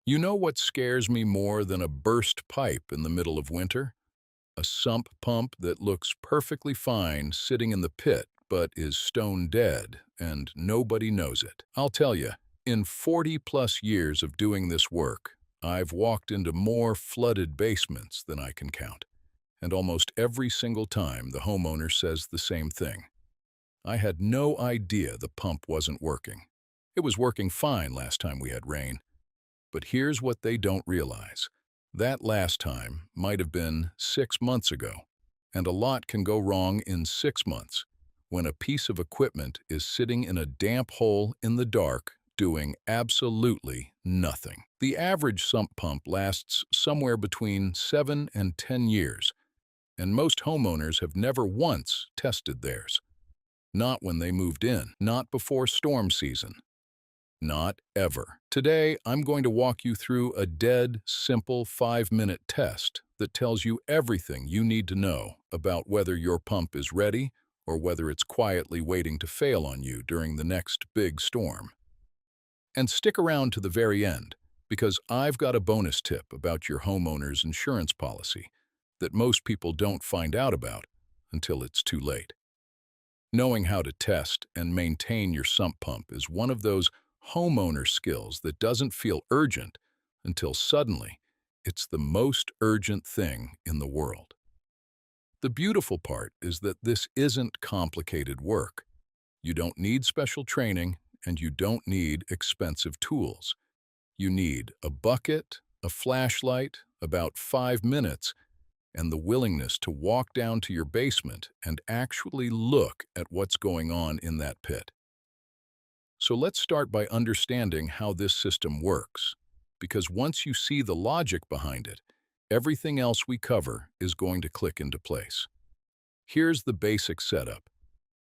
You know what scares me more than a burst pipe in the middle of winter? A sump pump that looks perfectly fine sitting in the pit but is stone dead and nobody knows it. I'll tell you, in 40-plus years of doing this work, I've walked into more flooded basements than I can count. And almost every single time the homeowner says the same thing. I had no idea the pump wasn't working. It was working fine last time we had rain. But here's what they don't realize. That last time might have been 6 months ago, and a lot can go wrong in 6 months when a piece of equipment is sitting in a damp hole in the dark doing absolutely nothing. The average sump pump lasts somewhere between 7 and 10 years, and most homeowners have never once tested theirs. Not when they moved in, not before storm season. Not ever. Today, I'm going to walk you through a dead, simple 5-minute test that tells you everything you need to know about whether your pump is ready or whether it's quietly waiting to fail on you during the next big storm. And stick around to the very end, because I've got a bonus tip about your homeowner's insurance policy that most people don't find out about until it's too late. Knowing how to test and maintain your sump pump is one of those homeowner skills that doesn't feel urgent until suddenly it's the most urgent thing in the world. The beautiful part is that this isn't complicated work. You don't need special training and you don't need expensive tools. You need a bucket, a flashlight, about 5 minutes, and the willingness to walk down to your basement and actually look at what's going on in that pit. So let's start by understanding how this system works, because once you see the logic behind it, everything else we cover is going to click into place. Here's the basic setup.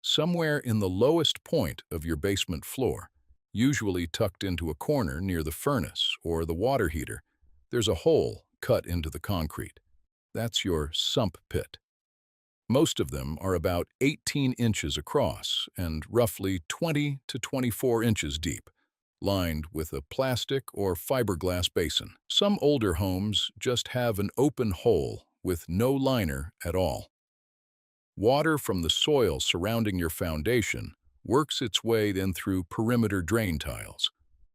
Somewhere in the lowest point of your basement floor, usually tucked into a corner near the furnace or the water heater, there's a hole cut into the concrete. That's your sump pit. Most of them are about 18 inches across and roughly 20 to 24 inches deep, lined with a plastic or fiberglass basin. Some older homes just have an open hole with no liner at all. Water from the soil surrounding your foundation works its way then through perimeter drain tiles,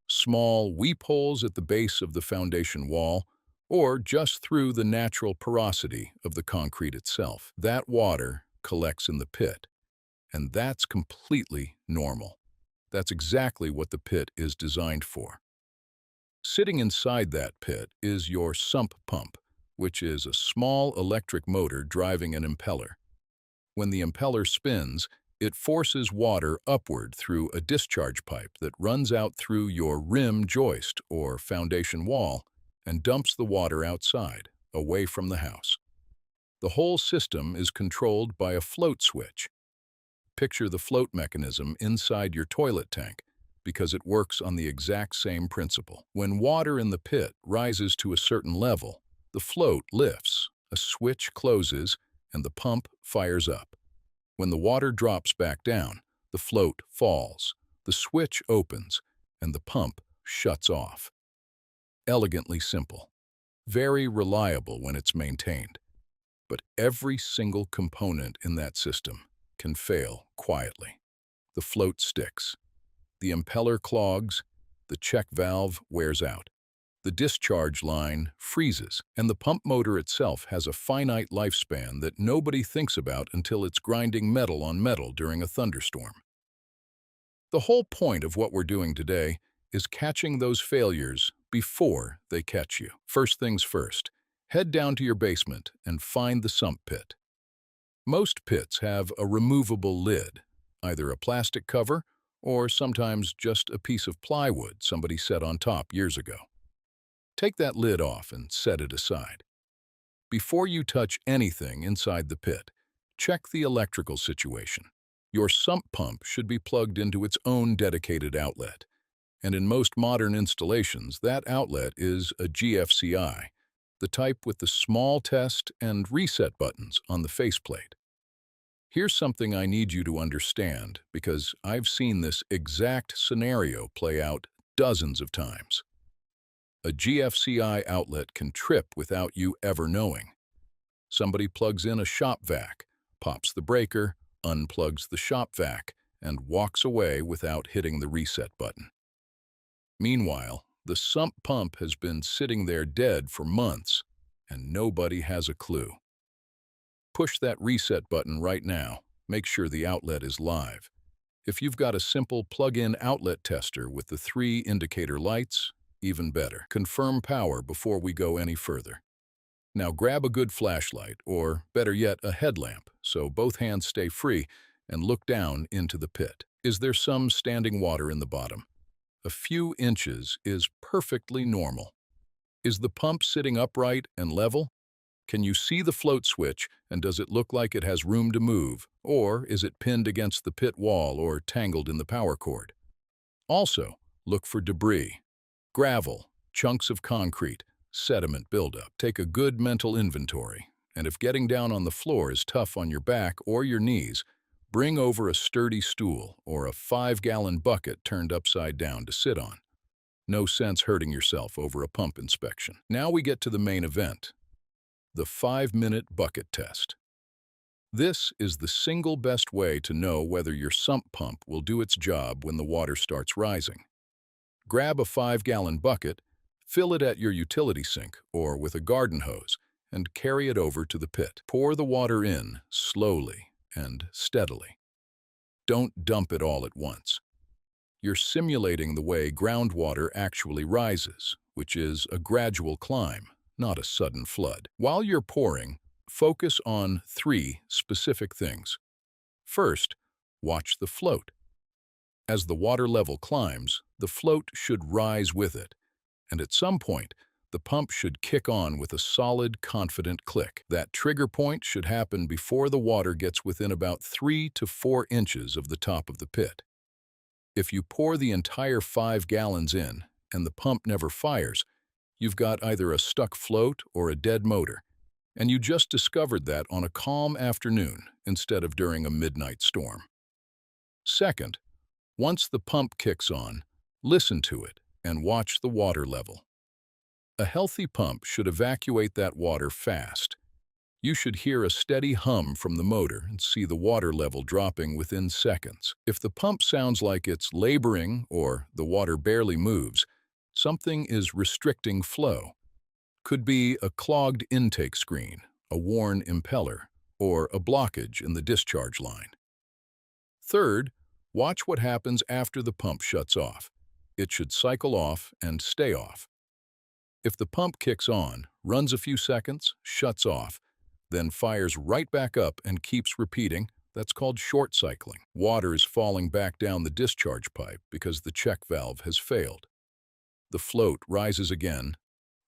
small weep holes at the base of the foundation wall, or just through the natural porosity of the concrete itself. That water collects in the pit, and that's completely normal. That's exactly what the pit is designed for. Sitting inside that pit is your sump pump, which is a small electric motor driving an impeller. When the impeller spins, it forces water upward through a discharge pipe that runs out through your rim joist or foundation wall and dumps the water outside, away from the house. The whole system is controlled by a float switch. Picture the float mechanism inside your toilet tank, because it works on the exact same principle. When water in the pit rises to a certain level, the float lifts, a switch closes, and the pump fires up. When the water drops back down, the float falls, the switch opens, and the pump shuts off. Elegantly simple, very reliable when it's maintained. But every single component in that system can fail quietly. The float sticks, the impeller clogs, the check valve wears out, the discharge line freezes, and the pump motor itself has a finite lifespan that nobody thinks about until it's grinding metal on metal during a thunderstorm. The whole point of what we're doing today is catching those failures before they catch you. First things first, head down to your basement and find the sump pit. Most pits have a removable lid, either a plastic cover or sometimes just a piece of plywood somebody set on top years ago. Take that lid off and set it aside. Before you touch anything inside the pit, check the electrical situation. Your sump pump should be plugged into its own dedicated outlet. And in most modern installations, that outlet is a GFCI, the type with the small test and reset buttons on the faceplate. Here's something I need you to understand, because I've seen this exact scenario play out dozens of times. A GFCI outlet can trip without you ever knowing. Somebody plugs in a shop vac, pops the breaker, unplugs the shop vac, and walks away without hitting the reset button. Meanwhile, the sump pump has been sitting there dead for months, and nobody has a clue. Push that reset button right now. Make sure the outlet is live. If you've got a simple plug-in outlet tester with the 3 indicator lights, even better. Confirm power before we go any further. Now grab a good flashlight, or better yet, a headlamp, so both hands stay free, and look down into the pit. Is there some standing water in the bottom? A few inches is perfectly normal. Is the pump sitting upright and level? Can you see the float switch, and does it look like it has room to move, or is it pinned against the pit wall or tangled in the power cord? Also, look for debris, gravel, chunks of concrete, sediment buildup. Take a good mental inventory, and if getting down on the floor is tough on your back or your knees, bring over a sturdy stool or a 5-gallon bucket turned upside down to sit on. No sense hurting yourself over a pump inspection. Now we get to the main event, the 5-minute bucket test. This is the single best way to know whether your sump pump will do its job when the water starts rising. Grab a 5-gallon bucket, fill it at your utility sink or with a garden hose, and carry it over to the pit. Pour the water in slowly and steadily. Don't dump it all at once. You're simulating the way groundwater actually rises, which is a gradual climb, not a sudden flood. While you're pouring, focus on 3 specific things. First, watch the float. As the water level climbs, the float should rise with it, and at some point, the pump should kick on with a solid, confident click. That trigger point should happen before the water gets within about 3 to 4 inches of the top of the pit. If you pour the entire 5 gallons in and the pump never fires, you've got either a stuck float or a dead motor, and you just discovered that on a calm afternoon instead of during a midnight storm. Second, once the pump kicks on, listen to it and watch the water level. A healthy pump should evacuate that water fast. You should hear a steady hum from the motor and see the water level dropping within seconds. If the pump sounds like it's laboring or the water barely moves, something is restricting flow. Could be a clogged intake screen, a worn impeller, or a blockage in the discharge line. Third, watch what happens after the pump shuts off. It should cycle off and stay off. If the pump kicks on, runs a few seconds, shuts off, then fires right back up and keeps repeating, that's called short cycling. Water is falling back down the discharge pipe because the check valve has failed. The float rises again,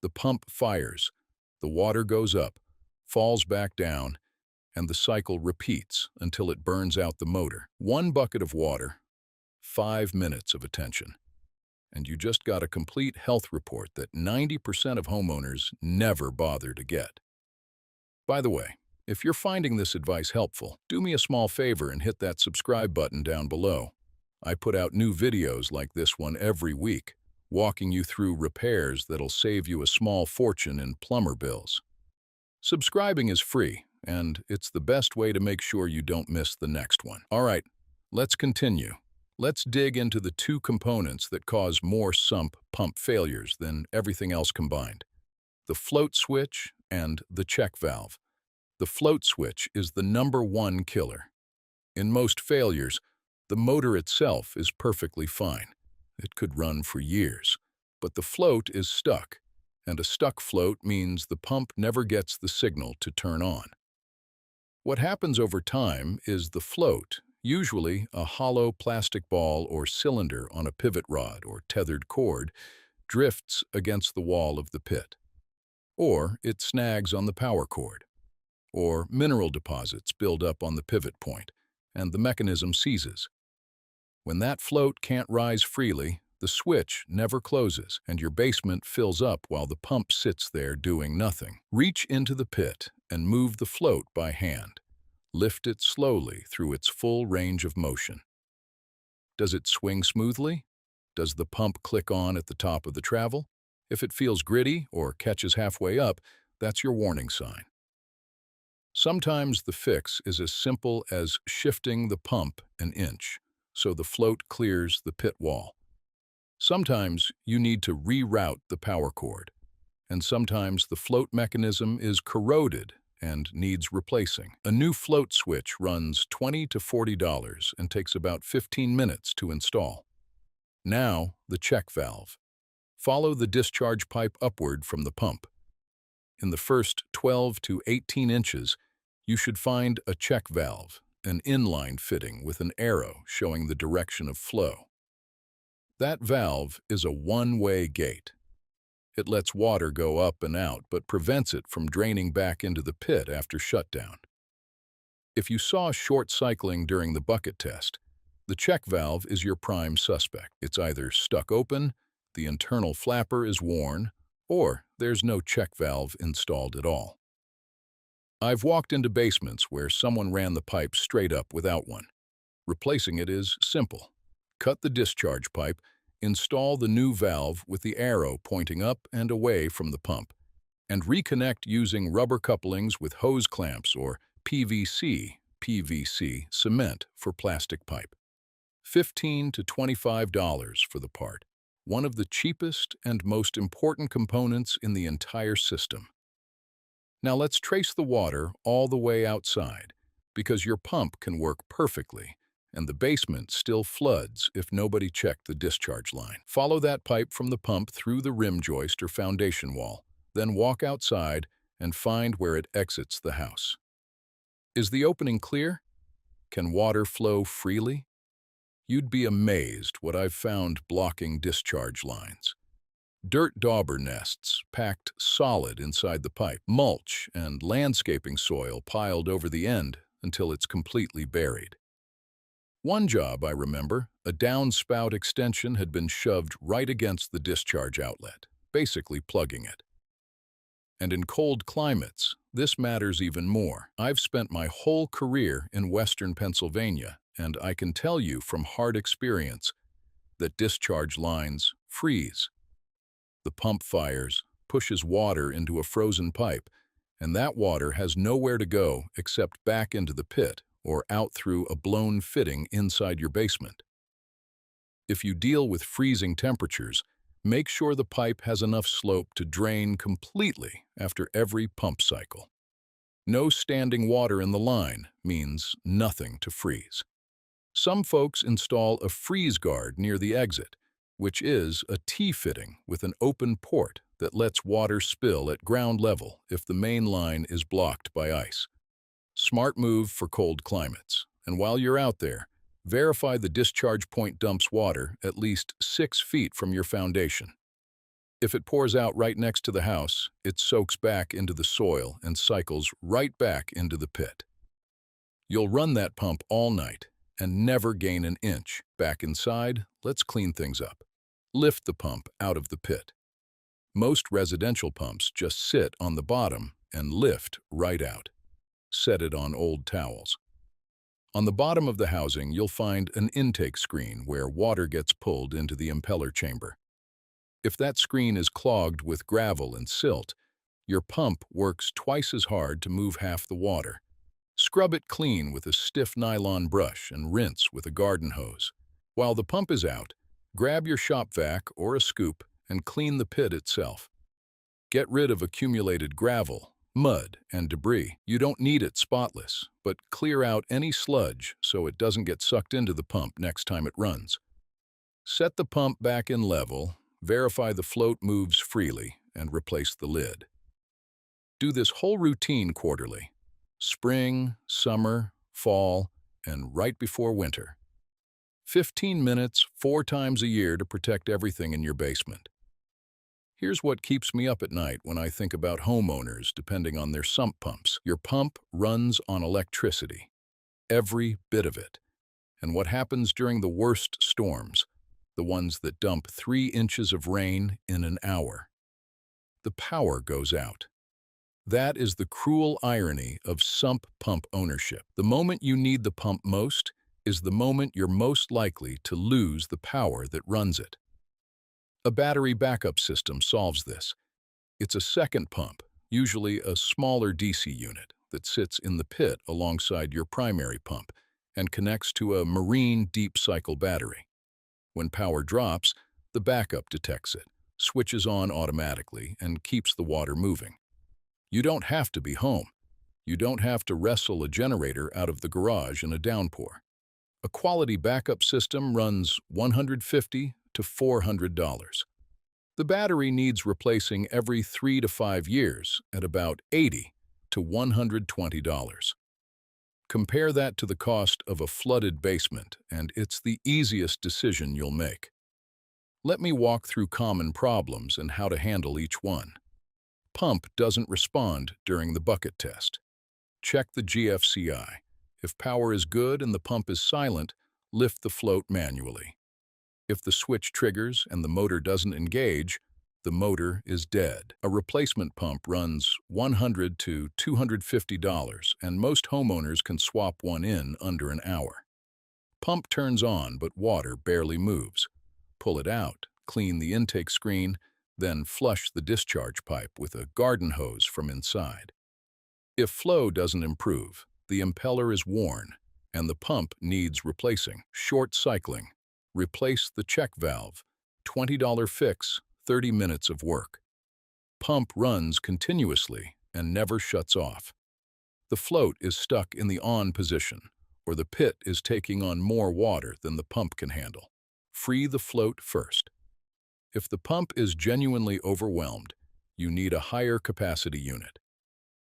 the pump fires, the water goes up, falls back down, and the cycle repeats until it burns out the motor. 1 bucket of water, 5 minutes of attention. And you just got a complete health report that 90% of homeowners never bother to get. By the way, if you're finding this advice helpful, do me a small favor and hit that subscribe button down below. I put out new videos like this one every week, walking you through repairs that'll save you a small fortune in plumber bills. Subscribing is free, and it's the best way to make sure you don't miss the next one. All right, let's continue. Let's dig into the 2 components that cause more sump pump failures than everything else combined: the float switch and the check valve. The float switch is the #1 killer. In most failures, the motor itself is perfectly fine. It could run for years, but the float is stuck, and a stuck float means the pump never gets the signal to turn on. What happens over time is the float, usually a hollow plastic ball or cylinder on a pivot rod or tethered cord, drifts against the wall of the pit. Or it snags on the power cord. Or mineral deposits build up on the pivot point, and the mechanism seizes. When that float can't rise freely, the switch never closes, and your basement fills up while the pump sits there doing nothing. Reach into the pit and move the float by hand. Lift it slowly through its full range of motion. Does it swing smoothly? Does the pump click on at the top of the travel? If it feels gritty or catches halfway up, that's your warning sign. Sometimes the fix is as simple as shifting the pump an inch, so the float clears the pit wall. Sometimes you need to reroute the power cord, and sometimes the float mechanism is corroded and needs replacing. A new float switch runs $20 to $40 and takes about 15 minutes to install. Now, the check valve. Follow the discharge pipe upward from the pump. In the first 12 to 18 inches, you should find a check valve, an inline fitting with an arrow showing the direction of flow. That valve is a one-way gate. It lets water go up and out, but prevents it from draining back into the pit after shutdown. If you saw short cycling during the bucket test, the check valve is your prime suspect. It's either stuck open, the internal flapper is worn, or there's no check valve installed at all. I've walked into basements where someone ran the pipe straight up without one. Replacing it is simple. Cut the discharge pipe, install the new valve with the arrow pointing up and away from the pump, and reconnect using rubber couplings with hose clamps or PVC cement for plastic pipe. $15 to $25 for the part, one of the cheapest and most important components in the entire system. Now let's trace the water all the way outside, because your pump can work perfectly, and the basement still floods if nobody checked the discharge line. Follow that pipe from the pump through the rim joist or foundation wall, then walk outside and find where it exits the house. Is the opening clear? Can water flow freely? You'd be amazed what I've found blocking discharge lines. Dirt dauber nests packed solid inside the pipe, mulch and landscaping soil piled over the end until it's completely buried. One job, I remember, a downspout extension had been shoved right against the discharge outlet, basically plugging it. And in cold climates, this matters even more. I've spent my whole career in western Pennsylvania, and I can tell you from hard experience that discharge lines freeze. The pump fires, pushes water into a frozen pipe, and that water has nowhere to go except back into the pit or out through a blown fitting inside your basement. If you deal with freezing temperatures, make sure the pipe has enough slope to drain completely after every pump cycle. No standing water in the line means nothing to freeze. Some folks install a freeze guard near the exit, which is a T-fitting with an open port that lets water spill at ground level if the main line is blocked by ice. Smart move for cold climates. And while you're out there, verify the discharge point dumps water at least 6 feet from your foundation. If it pours out right next to the house, it soaks back into the soil and cycles right back into the pit. You'll run that pump all night and never gain an inch. Back inside, let's clean things up. Lift the pump out of the pit. Most residential pumps just sit on the bottom and lift right out. Set it on old towels. On the bottom of the housing, you'll find an intake screen where water gets pulled into the impeller chamber. If that screen is clogged with gravel and silt, your pump works twice as hard to move half the water. Scrub it clean with a stiff nylon brush and rinse with a garden hose. While the pump is out, grab your shop vac or a scoop and clean the pit itself. Get rid of accumulated gravel, mud, and debris. You don't need it spotless, but clear out any sludge so it doesn't get sucked into the pump next time it runs. Set the pump back in level, verify the float moves freely, and replace the lid. Do this whole routine quarterly. Spring, summer, fall, and right before winter. 15 minutes, 4 times a year to protect everything in your basement. Here's what keeps me up at night when I think about homeowners depending on their sump pumps. Your pump runs on electricity, every bit of it. And what happens during the worst storms, the ones that dump 3 inches of rain in an hour? The power goes out. That is the cruel irony of sump pump ownership. The moment you need the pump most is the moment you're most likely to lose the power that runs it. A battery backup system solves this. It's a second pump, usually a smaller DC unit, that sits in the pit alongside your primary pump and connects to a marine deep cycle battery. When power drops, the backup detects it, switches on automatically, and keeps the water moving. You don't have to be home. You don't have to wrestle a generator out of the garage in a downpour. A quality backup system runs $150 to $400. The battery needs replacing every 3 to 5 years at about $80 to $120. Compare that to the cost of a flooded basement, and it's the easiest decision you'll make. Let me walk through common problems and how to handle each one. Pump doesn't respond during the bucket test. Check the GFCI. If power is good and the pump is silent, lift the float manually. If the switch triggers and the motor doesn't engage, the motor is dead. A replacement pump runs $100 to $250, and most homeowners can swap one in under an hour. Pump turns on, but water barely moves. Pull it out, clean the intake screen, then flush the discharge pipe with a garden hose from inside. If flow doesn't improve, the impeller is worn, and the pump needs replacing. Short cycling. Replace the check valve. $20 fix, 30 minutes of work. Pump runs continuously and never shuts off. The float is stuck in the on position, or the pit is taking on more water than the pump can handle. Free the float first. If the pump is genuinely overwhelmed, you need a higher capacity unit.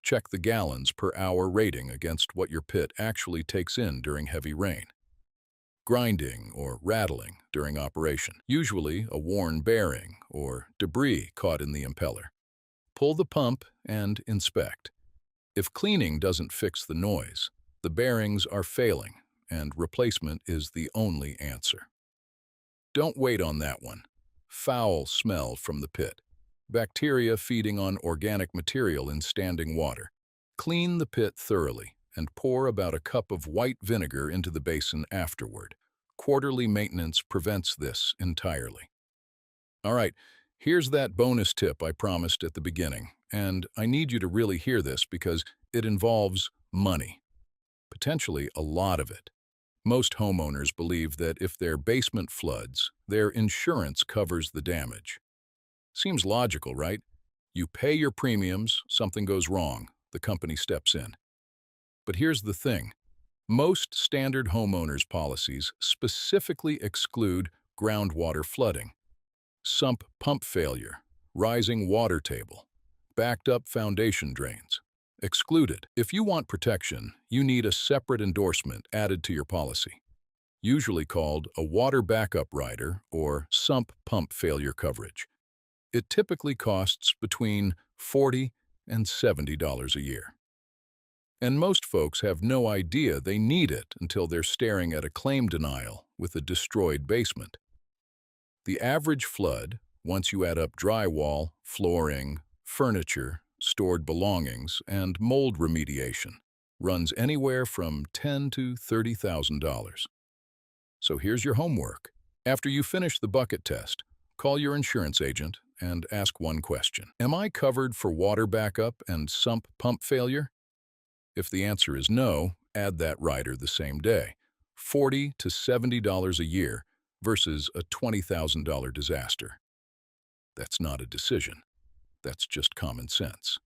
Check the gallons per hour rating against what your pit actually takes in during heavy rain. Grinding or rattling during operation, usually a worn bearing or debris caught in the impeller. Pull the pump and inspect. If cleaning doesn't fix the noise, the bearings are failing and replacement is the only answer. Don't wait on that one. Foul smell from the pit. Bacteria feeding on organic material in standing water. Clean the pit thoroughly and pour about a cup of white vinegar into the basin afterward. Quarterly maintenance prevents this entirely. All right, here's that bonus tip I promised at the beginning, and I need you to really hear this because it involves money. Potentially a lot of it. Most homeowners believe that if their basement floods, their insurance covers the damage. Seems logical, right? You pay your premiums, something goes wrong, the company steps in. But here's the thing. Most standard homeowners policies specifically exclude groundwater flooding, sump pump failure, rising water table, backed up foundation drains. Excluded. If you want protection, you need a separate endorsement added to your policy, usually called a water backup rider or sump pump failure coverage. It typically costs between $40 and $70 a year. And most folks have no idea they need it until they're staring at a claim denial with a destroyed basement. The average flood, once you add up drywall, flooring, furniture, stored belongings, and mold remediation, runs anywhere from $10,000 to $30,000. So here's your homework. After you finish the bucket test, call your insurance agent and ask one question. Am I covered for water backup and sump pump failure? If the answer is no, add that rider the same day. $40 to $70 a year versus a $20,000 disaster. That's not a decision. That's just common sense.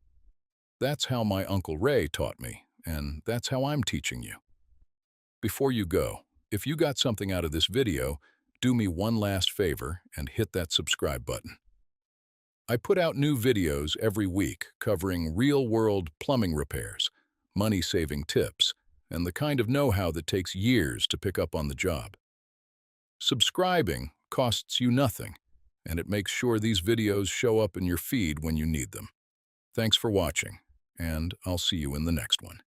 That's how my Uncle Ray taught me, and that's how I'm teaching you. Before you go, if you got something out of this video, do me one last favor and hit that subscribe button. I put out new videos every week covering real-world plumbing repairs, money-saving tips, and the kind of know-how that takes years to pick up on the job. Subscribing costs you nothing, and it makes sure these videos show up in your feed when you need them. Thanks for watching, and I'll see you in the next one.